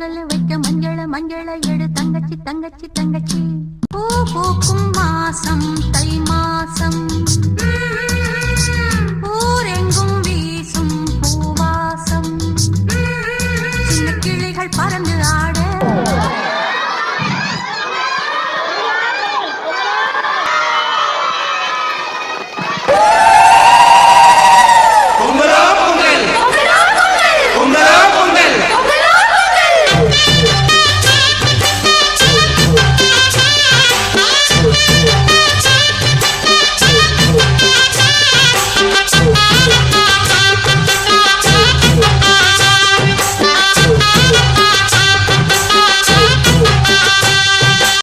பொங்கல் வைக்க மஞ்சள எடு தங்கச்சி தங்கச்சி தங்கச்சி பூ பூக்கும் மாசம் தை மாசம்